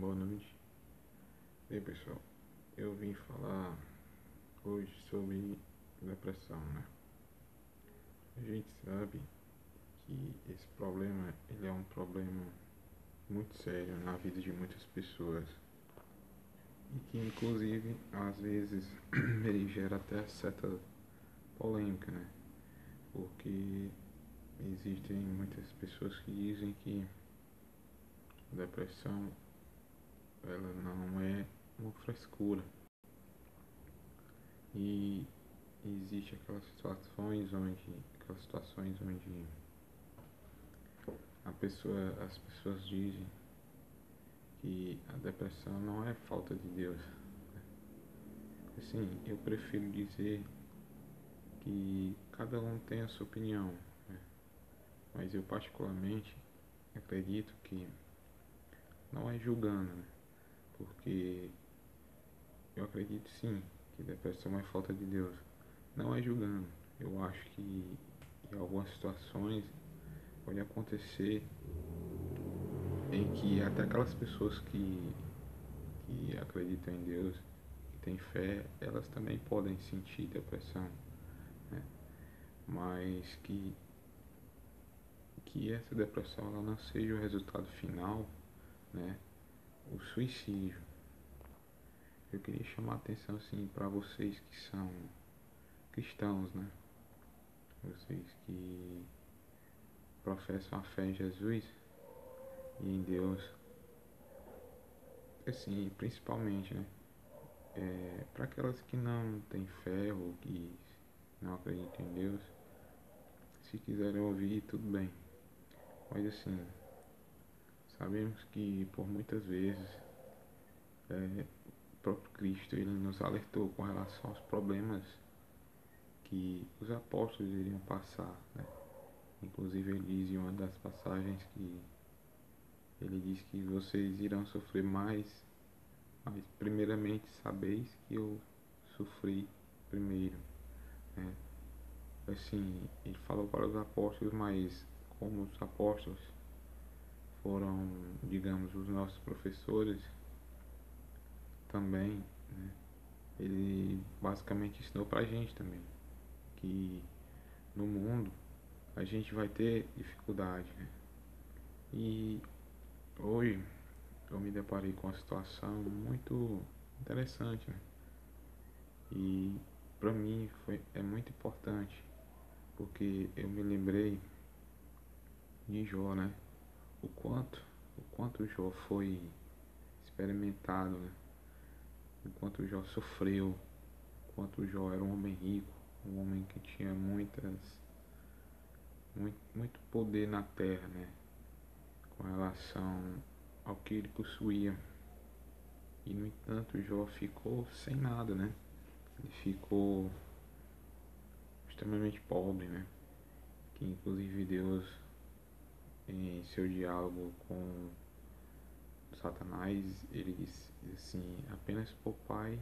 Boa noite. E aí, pessoal, eu vim falar hoje sobre depressão, né? A gente sabe que esse problema, ele é um problema muito sério na vida de muitas pessoas e que inclusive às vezes ele gera até certa polêmica, né? Porque existem muitas pessoas que dizem que a depressão ela não é uma frescura. E existe aquelas situações onde as pessoas dizem que a depressão não é falta de Deus. Assim, eu prefiro dizer que cada um tem a sua opinião, né? Mas eu particularmente acredito que não é julgando, né? Porque eu acredito sim que depressão é falta de Deus. Não é julgando. Eu acho que em algumas situações pode acontecer em que até aquelas pessoas que acreditam em Deus, que têm fé, elas também podem sentir depressão, né? Mas que essa depressão ela não seja o resultado final, né? O suicídio. Eu queria chamar a atenção assim para vocês que são cristãos, né? Vocês que professam a fé em Jesus e em Deus, assim, principalmente, né? Para aquelas que não têm fé ou que não acreditam em Deus, se quiserem ouvir, tudo bem. Mas assim, sabemos que por muitas vezes o próprio Cristo ele nos alertou com relação aos problemas que os apóstolos iriam passar, né? Inclusive ele diz em uma das passagens que ele diz que vocês irão sofrer mais, mas primeiramente sabeis que eu sofri primeiro, né? Assim, ele falou para os apóstolos, mas como os apóstolos foram, digamos, os nossos professores também, né? Ele basicamente ensinou pra gente também que no mundo a gente vai ter dificuldade, né? E hoje eu me deparei com uma situação muito interessante, né? E pra mim é muito importante porque eu me lembrei de Jó, né? O quanto, o quanto Jó foi experimentado, né? O quanto Jó sofreu, o quanto Jó era um homem rico, um homem que tinha muito poder na terra, né? Com relação ao que ele possuía. E no entanto Jó ficou sem nada, né? Ele ficou extremamente pobre, né? Que inclusive Deus, em seu diálogo com Satanás, ele diz assim, apenas poupai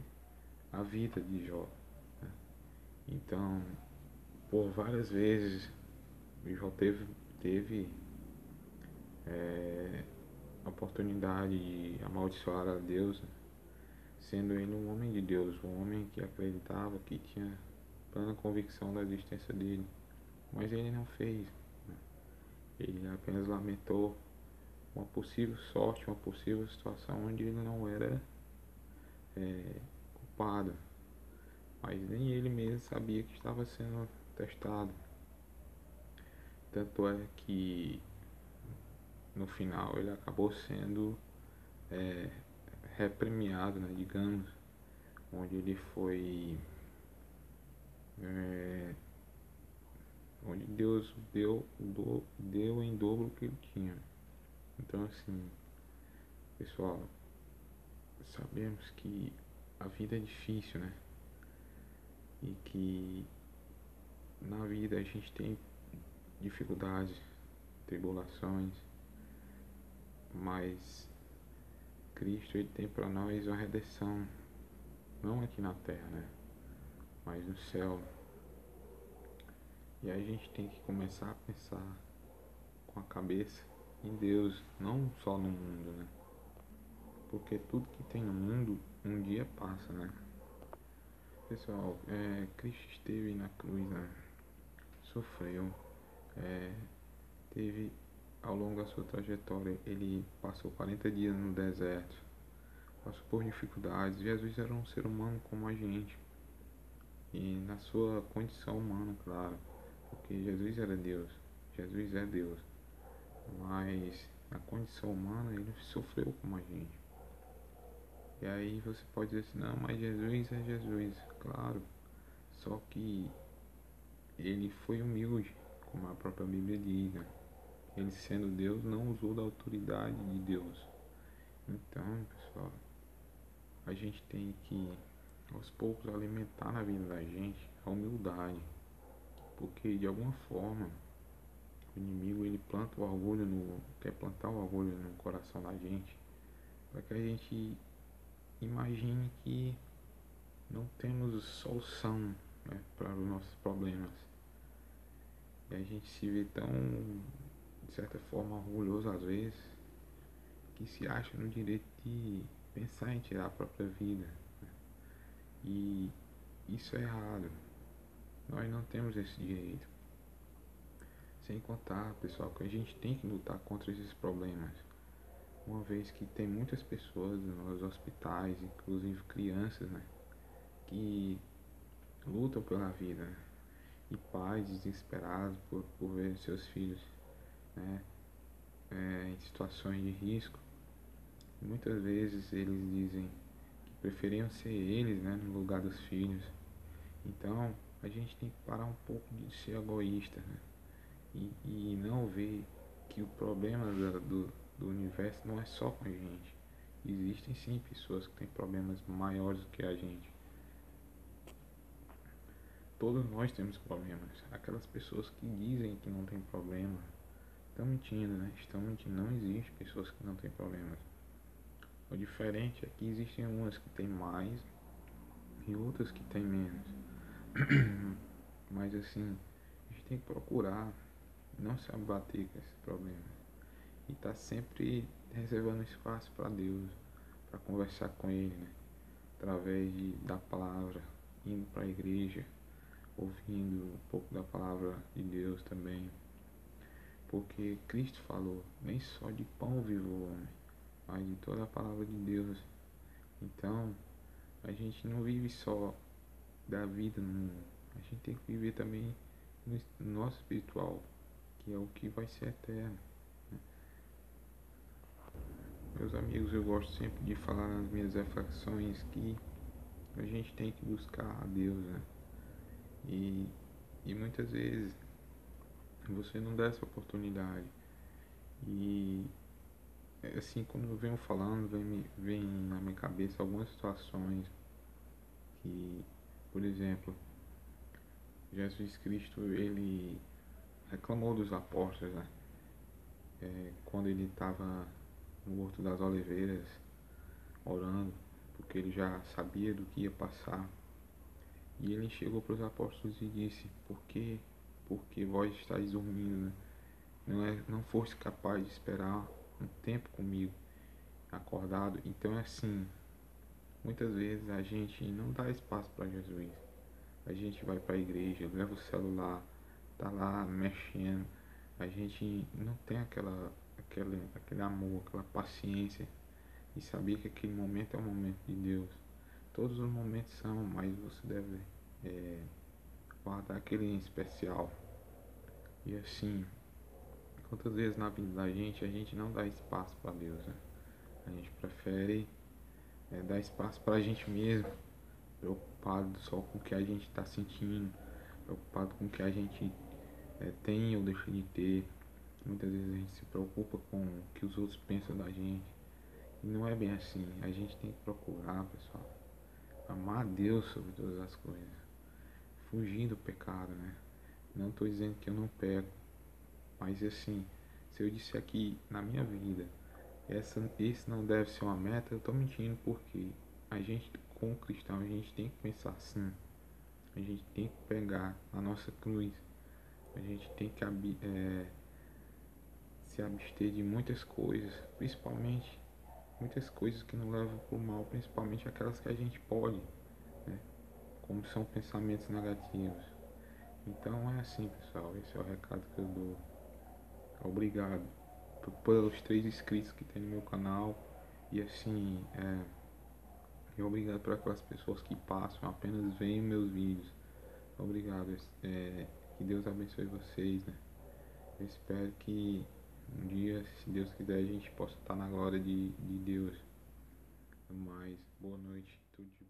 a vida de Jó, né? Então, por várias vezes, Jó teve a oportunidade de amaldiçoar a Deus, né? Sendo ele um homem de Deus, um homem que acreditava, que tinha plena convicção da existência dele, mas ele não fez, né? Ele apenas lamentou uma possível sorte, uma possível situação onde ele não era culpado, mas nem ele mesmo sabia que estava sendo testado. Tanto é que no final ele acabou sendo é, reprimiado, né, digamos, onde ele foi é, onde Deus deu em dobro o que ele tinha. Então assim, pessoal, sabemos que a vida é difícil, né? E que na vida a gente tem dificuldades, tribulações, mas Cristo ele tem para nós uma redenção, não aqui na terra, né? Mas no céu. E aí a gente tem que começar a pensar com a cabeça em Deus, não só no mundo, né? porque tudo que tem no mundo um dia passa, né? Pessoal, Cristo esteve na cruz, né? Sofreu, é, teve ao longo da sua trajetória, ele passou 40 dias no deserto, passou por dificuldades. Jesus era um ser humano como a gente, e na sua condição humana, claro, porque Jesus era Deus, Jesus é Deus, mas na condição humana ele sofreu como a gente. E aí você pode dizer assim, não, mas Jesus é Jesus, claro, só que ele foi humilde, como a própria Bíblia diz, né? Ele sendo Deus não usou da autoridade de Deus. Então, pessoal, a gente tem que aos poucos alimentar na vida da gente a humildade, porque de alguma forma o inimigo ele planta o orgulho quer plantar o orgulho no coração da gente, para que a gente imagine que não temos solução, né, para os nossos problemas. E a gente se vê tão, de certa forma, orgulhoso às vezes, que se acha no direito de pensar em tirar a própria vida. E isso é errado. Nós não temos esse direito. Sem contar, pessoal, que a gente tem que lutar contra esses problemas. Uma vez que tem muitas pessoas nos hospitais, inclusive crianças, né, que lutam pela vida, né, e pais desesperados por ver seus filhos, né, em situações de risco. Muitas vezes eles dizem que preferiam ser eles, né, no lugar dos filhos. Então a gente tem que parar um pouco de ser egoísta, né, e não ver que o problema do universo não é só com a gente. Existem sim pessoas que têm problemas maiores do que a gente. Todos nós temos problemas. Aquelas pessoas que dizem que não tem problema estão mentindo, né? Estão mentindo. Não existe pessoas que não têm problemas. O diferente é que existem umas que têm mais e outras que têm menos. Mas assim, a gente tem que procurar não se abater com esses problemas e estar sempre reservando espaço para Deus, para conversar com Ele, né? Através da palavra, indo para a igreja, ouvindo um pouco da palavra de Deus também, porque Cristo falou, nem só de pão vive o homem, mas de toda a palavra de Deus. Então, a gente não vive só da vida no mundo, a gente tem que viver também no nosso espiritual, que é o que vai ser eterno. Meus amigos, eu gosto sempre de falar nas minhas reflexões que a gente tem que buscar a Deus, né? E, e muitas vezes você não dá essa oportunidade. E assim, quando eu venho falando, vem na minha cabeça algumas situações que, por exemplo, Jesus Cristo, ele reclamou dos apóstolos, né? Quando ele estava no Horto das Oliveiras, orando, porque ele já sabia do que ia passar. E ele chegou para os apóstolos e disse, porque vós estáis dormindo, né? Não foste capaz de esperar um tempo comigo, acordado. Então é assim, muitas vezes a gente não dá espaço para Jesus. A gente vai para a igreja, leva o celular, tá lá mexendo. A gente não tem aquele amor, aquela paciência e saber que aquele momento é o momento de Deus. Todos os momentos são, mas você deve guardar aquele em especial. E assim, quantas vezes na vida da gente a gente não dá espaço para Deus, né? A gente prefere dar espaço para a gente mesmo, preocupado só com o que a gente está sentindo, preocupado com o que a gente tem ou deixa de ter. Muitas vezes a gente se preocupa com o que os outros pensam da gente. E não é bem assim. A gente tem que procurar, pessoal, amar a Deus sobre todas as coisas, fugir do pecado, né? Não estou dizendo que eu não pego, mas assim, se eu disser aqui na minha vida, esse não deve ser uma meta, eu estou mentindo, porque a gente, como cristão, a gente tem que pensar assim. A gente tem que pegar a nossa cruz. A gente tem que se abster de muitas coisas, principalmente muitas coisas que nos levam pro mal, principalmente aquelas que a gente pode, né? Como são pensamentos negativos. Então é assim, pessoal, esse é o recado que eu dou. Obrigado pelos 3 inscritos que tem no meu canal. E assim, e obrigado por aquelas pessoas que passam, apenas veem meus vídeos. Obrigado, que Deus abençoe vocês, né? Eu espero que um dia, se Deus quiser, a gente possa estar na glória de Deus. Mais boa noite, tudo de bom.